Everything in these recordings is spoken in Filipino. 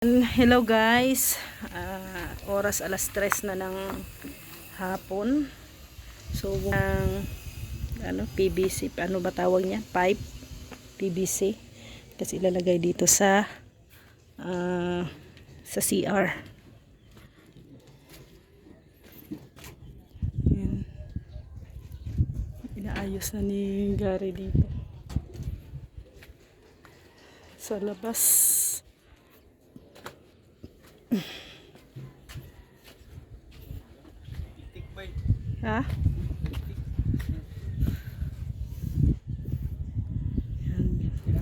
Hello guys, oras alas 3 na ng hapon. So ang PVC, ano ba tawag niya? Pipe PVC kasi ilalagay dito sa CR. Yan. Inaayos na ni Gary dito sa labas. Ha?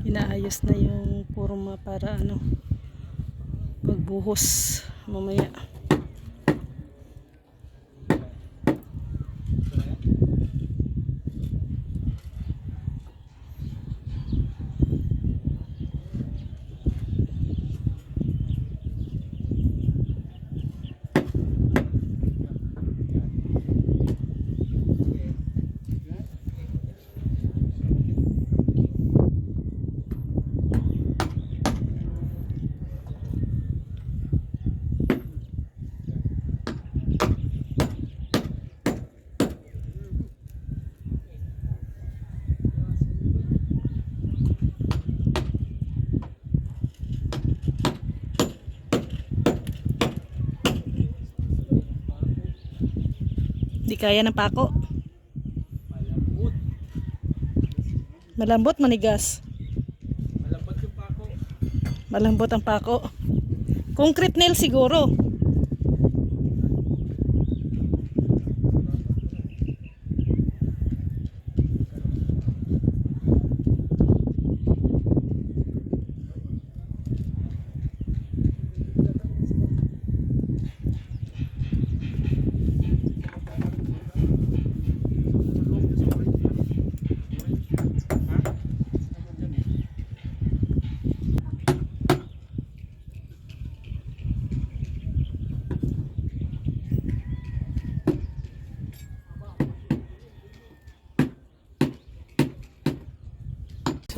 Inaayos na yung forma para pagbuhos mamaya. Di kaya ng pako. Malambot, manigas. Malambot yung pako. Malambot ang pako. Concrete nail siguro.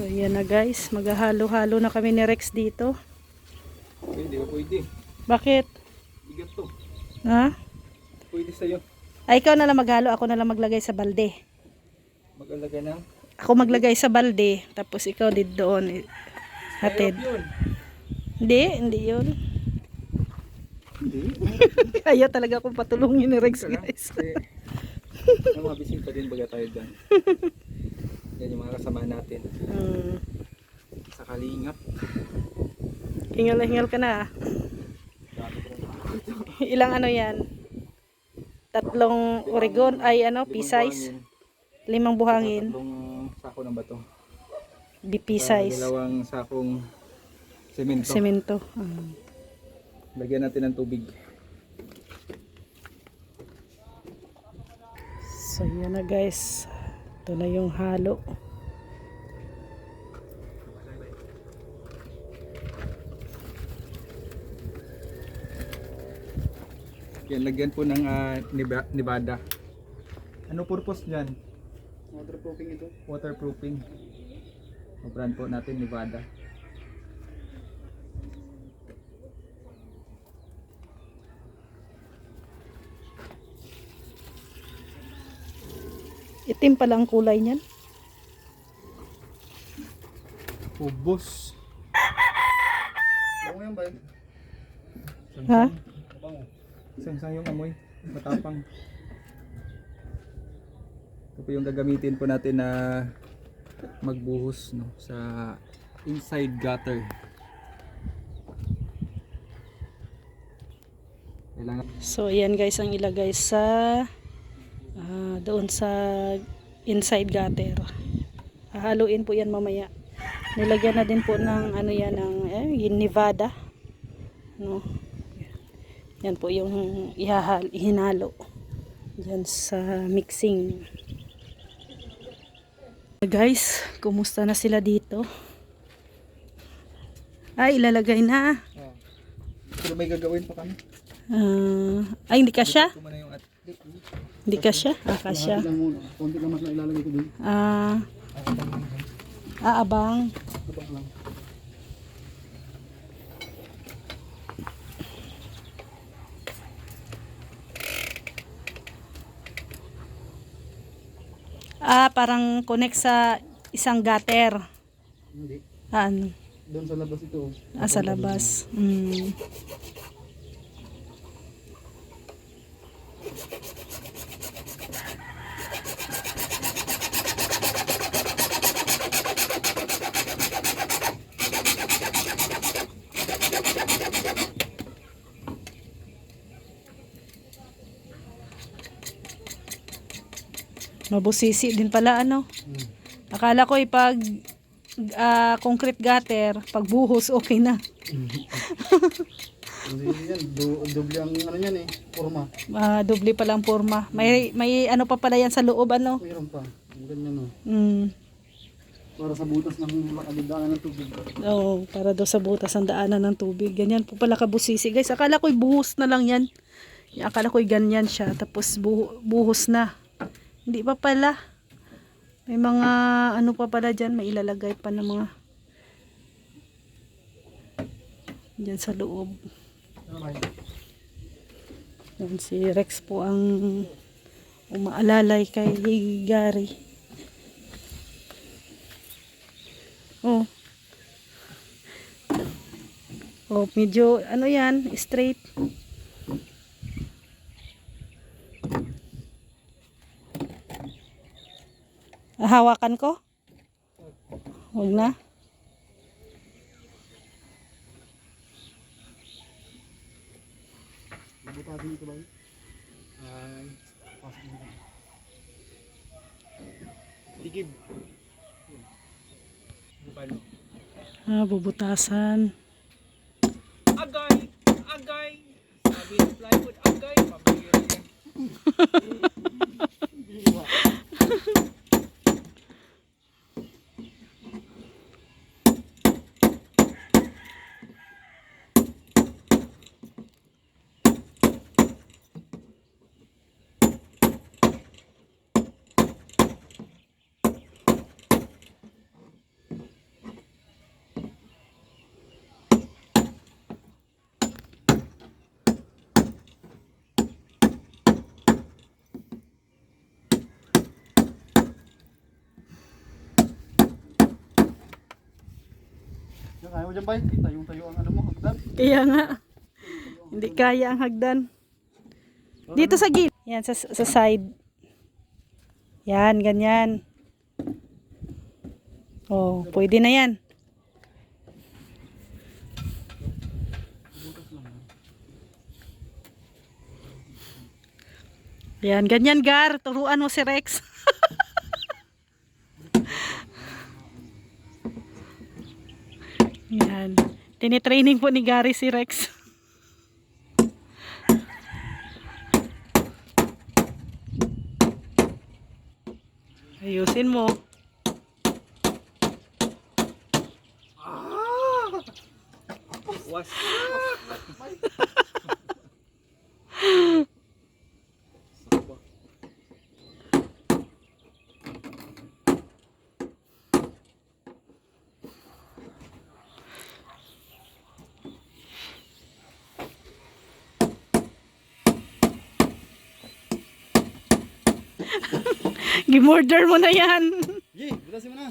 So yan na guys, maghahalo-halo na kami ni Rex dito. Hindi ka pwede. Bakit? Bigat to. Ha? Pwede sa'yo. Ay, ikaw na lang maghalo, ako na lang maglagay sa balde. Mag-alagay ng Ako maglagay sa balde, tapos ikaw dito doon. Hatid. yun. Hindi yun. Hindi. Kaya talaga akong patulungin ni Rex guys. Ang mabising pa din baga tayo dyan. Yan yung mga kasama natin. Sa Kalingap. Hingal na hingal ka na. Ilang yan? 3 Oregon, ay P-size. 5 buhangin. 3 sako ng bato. BP-size. 2 sakong semento. Semento. Lagyan natin ng tubig. So yan na guys. Ito na yung halo. Yan, lagyan po ng Nevada. Ano purpose niyan? Waterproofing ito. Waterproofing. Brand po natin Nevada. Itim pala ang kulay niyan. Ubos. Bango yan ba yun? Ha? Bango. Isang yung amoy. Matapang. Ito po yung gagamitin po natin na magbuhos sa inside gutter. Kailangan. So yan guys ang ilagay sa doon sa inside gutter. Hahaluin po yan mamaya. Nilagyan na din po ng yung Nevada. No. Yan po yung ihinalo diyan sa mixing. Guys, kumusta na sila dito? Ay, ilalagay na. Pero may gagawin pa kami. Ay, hindi ka siya? Ito muna yung Hindi ka siya? Kasya. konti lang mas na ilalagay ko dun. Abang. Abang lang. Parang connect sa isang gutter. Hindi. Ano? Doon sa labas ito. Sa labas. Mm. Mabusisi din pala ano. Akala ko pag concrete gutter, pag buhos okay na. Hindi yan. Doble ang ano yan eh. Forma. Doble pa lang forma. May ano pa pala yan sa loob ano. Mayroon pa. Ang ganyan o. Para sa butas ng makalidangan ng tubig. Oo, para daw sa butas ang daanan ng tubig. Ganyan po pala kabusisi guys. Akala ko'y buhos na lang yan. Akala ko'y ganyan siya. Tapos buhos na. Hindi pa pala. May mga ano pa pala dyan. May ilalagay pa ng mga dyan sa loob. Yan, si Rex po ang umaalalay kay Gary. Oh. Oh, medyo ano yan, straight. Hawakan ko? Huwag na. Bubutasin ito ba? Pasok mo. Tikib. Bupalo. Bubutasan. Agay! Agay! Sabi ng plywood, agay! Pabigyan yan. Kaya mo dyan ba? Tayong-tayo ang ano mo, hagdan. Kaya nga. Hindi kaya ang hagdan. Dito sa gilid. Yan, sa side. Yan, ganyan. Oh, pwede na yan. Yan, ganyan Gar. Turuan mo si Rex. Yan. Tinitraining po ni Gary si Rex. Ayusin mo. What's Gimorder mo na yan. Yee, butasin mo na.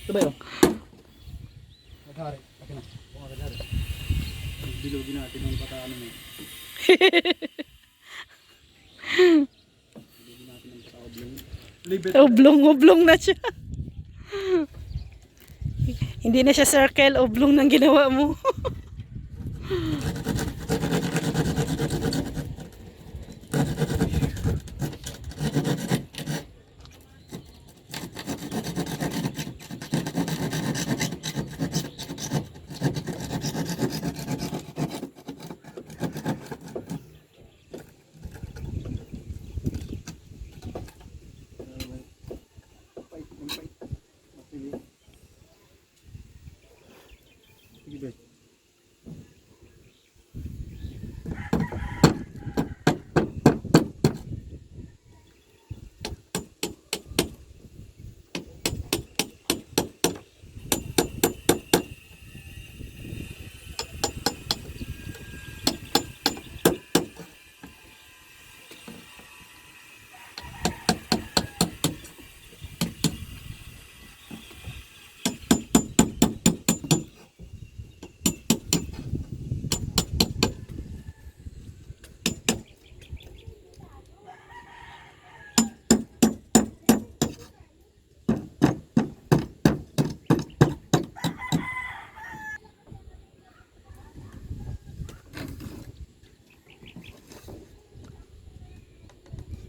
Ito ba yun? Maghari. Akin na. Maghari. Bilogin natin yung pataano mo. Bilogin natin yung pataoblong. Oblong-oblong na siya. Hindi na siya circle, oblong nang ginawa mo. Sige ba?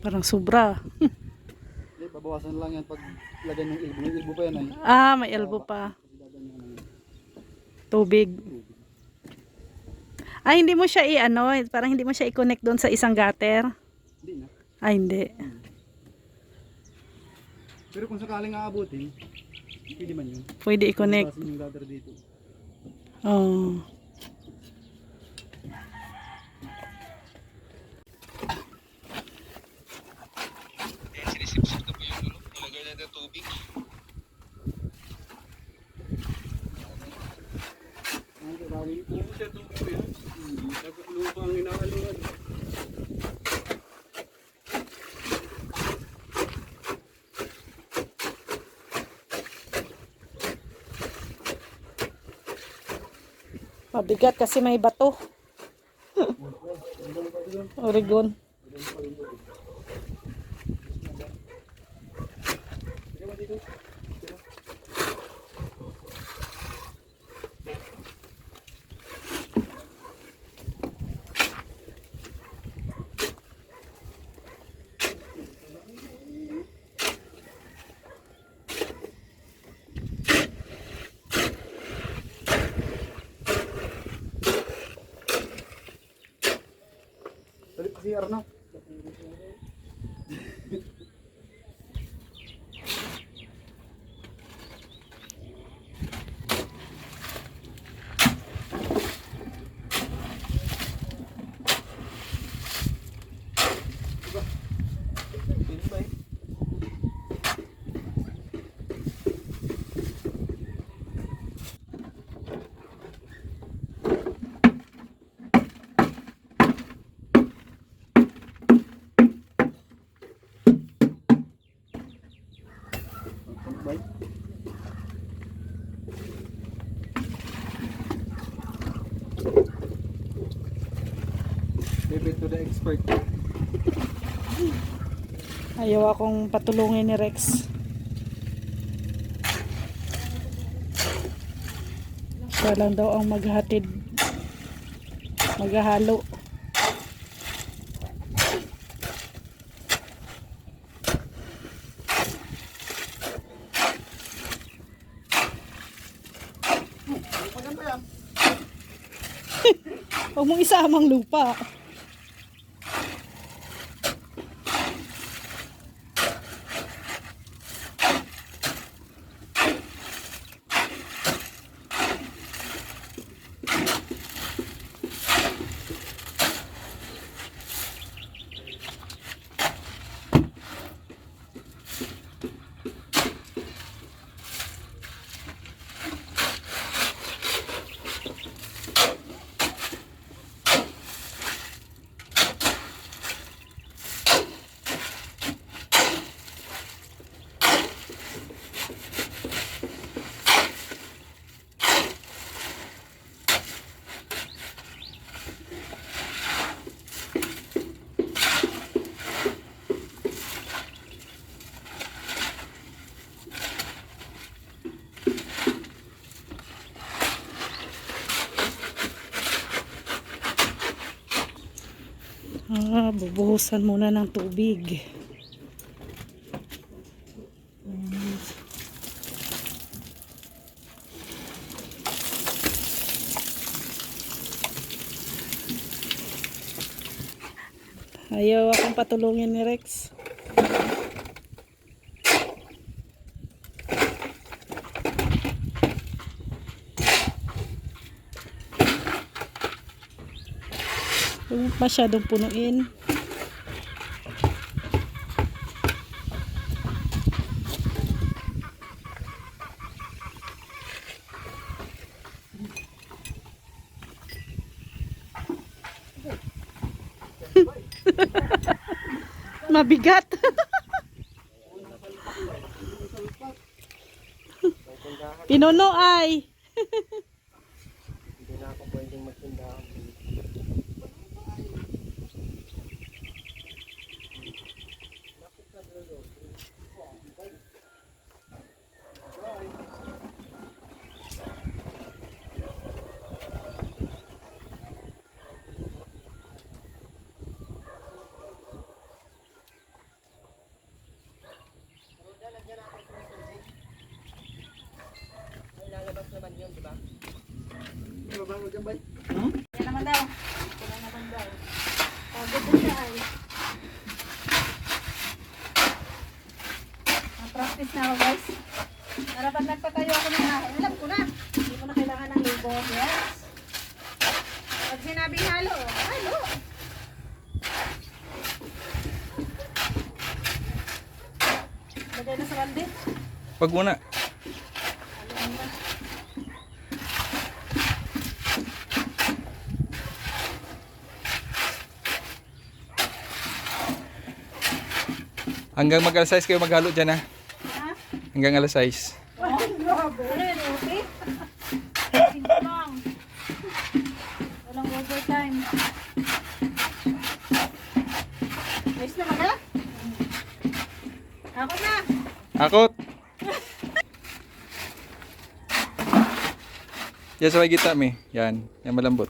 Parang sobra. Hindi, babawasan lang yan pag lagyan ng ilbo. May ilbo pa yan ay. Ah, may elbow pa. Tubig. Ay, hindi mo siya i-ano, parang hindi mo siya i-connect doon sa isang gutter. Hindi na. Ay, hindi. Pero kung sakaling aabutin, pwede man yun. Pwede i-connect. Babawasan yung ladder dito. Oh. Sinisipsip na po yung dulo. Ilagay na ng tubig. Kung siya doon po yan, lupa ang inaaluan. Mabigat kasi may bato. Oregon. Balik si Arno. Bye. Leave it to the expert. Ayaw akong patulungin ni Rex. Siya lang daw ang maghatid. Maghahalo. Huwag mong isamang lupa. Bubuhusan muna ng tubig. Ayaw akong patulungin ni Rex. Huwag masyadong punuin. Mabigat. Pinuno ay. Hindi na ako pwedeng magtindahan. Yan naman daw. Yan naman daw. Pagod na siya ay. Practice na ako guys. Para pag nagpatayo ako ng alam ko na. Hindi ko na kailangan ng libo. Yes. Pag sinabing halo, halo. Lagay na sa balde. Wag muna. Halo na. Hanggang mag-alas 6 kayo maghalo dyan ha. Ha? Hanggang alas 6. Oh, grabe. Ano yun, okay? Tingko lang. Walang overtime. Ayos na mga? Ako na. Akot! Yan sa may gita mi. Yan. Yan malambot.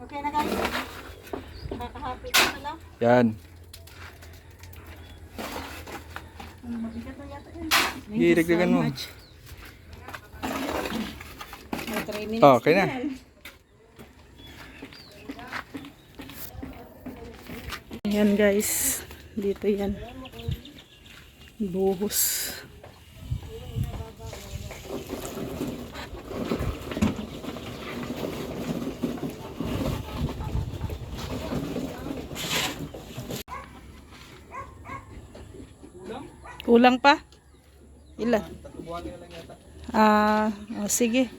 Okay na guys. Nakakahapit na lang. Yan. Mabigat na yata yun. Gidagdagan mo. May 3 minutes Oh, okay na. yan. Ayan guys. Dito yan. Buhos. Kulang pa? Ilan? Oh, sige.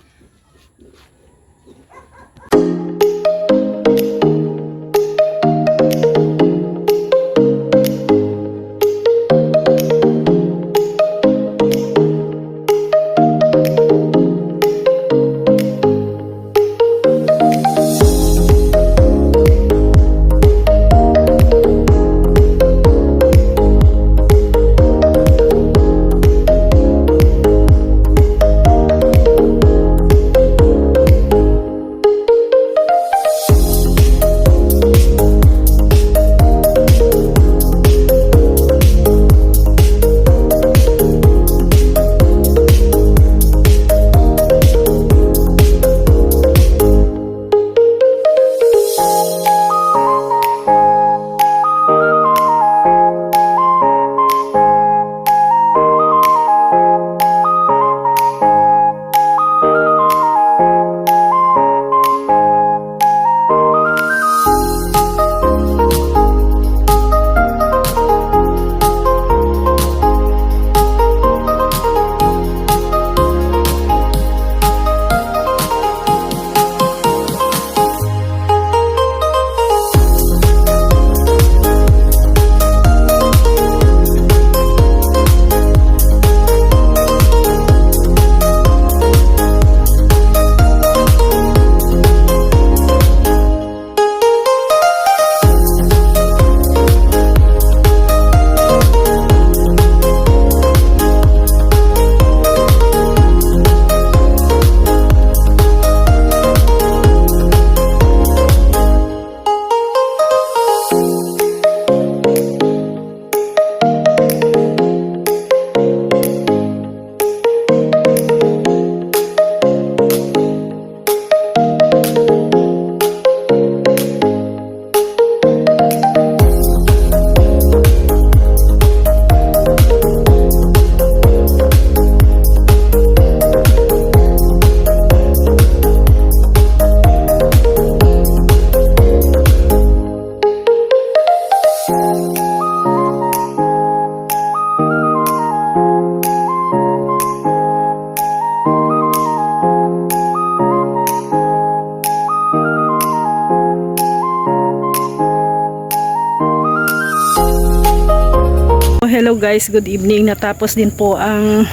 Hello guys, good evening. Natapos din po ang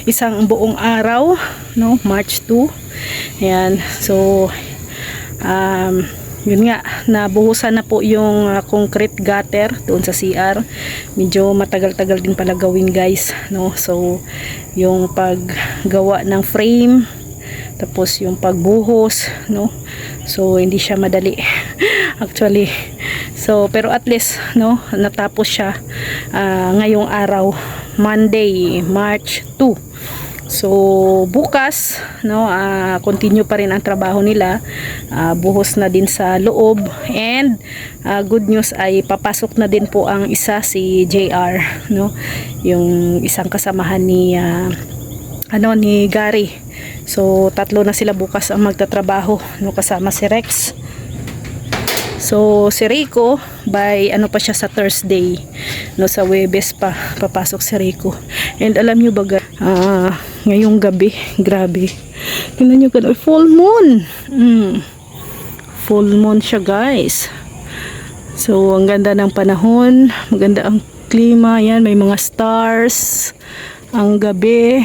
isang buong araw, no, March 2. Ayan. So yun nga, nabuhusan na po yung concrete gutter doon sa CR. Medyo matagal-tagal din pala gawin guys, no. So yung paggawa ng frame, tapos yung pagbuhos, no. So hindi siya madali actually. So pero at least, no, natapos siya ngayong araw, Monday, March 2. So bukas no, continue pa rin ang trabaho nila. Buhos na din sa loob, and good news ay papasok na din po ang isa, si JR no, yung isang kasamahan ni ni Gary. So tatlo na sila bukas ang magtatrabaho no, kasama si Rex. So si Rico by pa siya sa Thursday no, sa Webes pa papasok si Rico. And alam nyo ba ngayong gabi, grabe, tingnan nyo ka, full moon. Full moon siya guys. So ang ganda ng panahon, maganda ang klima, yan, may mga stars ang gabi.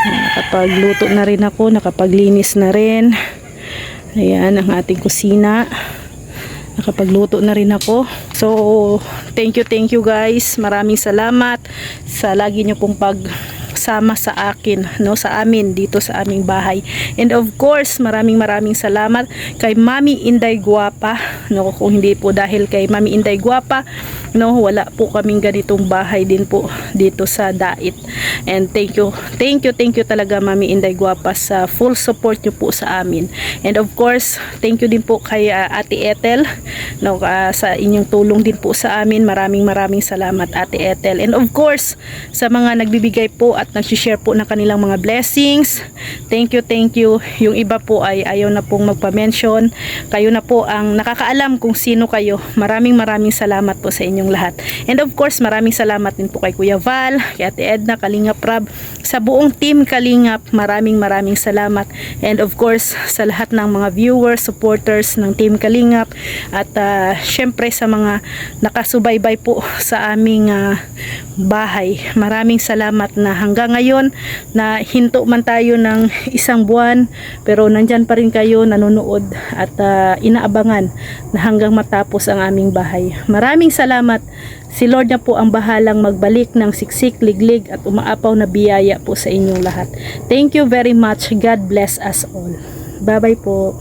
Nakapagluto na rin ako, nakapaglinis na rin. Ayan ang ating kusina, nakapagluto na rin ako. So thank you guys, maraming salamat sa lagi nyo pong pagsama sa akin no, sa amin dito sa aming bahay. And of course maraming salamat kay Mami Inday Guapa no, kung hindi po dahil kay Mami Inday Guapa no, wala po kaming ganitong bahay din po dito sa Dait. And thank you talaga Mami Inday Guapa sa full support nyo po sa amin. And of course thank you din po kay Ate Ethel no, sa inyong tulong din po sa amin. Maraming salamat Ate Ethel. And of course sa mga nagbibigay po at nag-share po ng kanilang mga blessings, thank you. Yung iba po ay ayaw na pong magpa-mention, kayo na po ang nakakaalam kung sino kayo. Maraming salamat po sa inyong lahat. And of course maraming salamat din po kay Kuya Val, kay Ate Edna, Kalingap Rab, sa buong team Kalingap. Maraming salamat. And of course sa lahat ng mga viewers, supporters ng team Kalingap, at syempre sa mga nakasubaybay po sa aming bahay. Maraming salamat na hanggang ngayon na hinto man tayo ng isang buwan, pero nandyan pa rin kayo nanonood at inaabangan na hanggang matapos ang aming bahay. Maraming salamat. Si Lord na po ang bahalang magbalik ng siksik, liglig at umaapaw na biyaya po sa inyong lahat. Thank you very much. God bless us all. Bye bye po.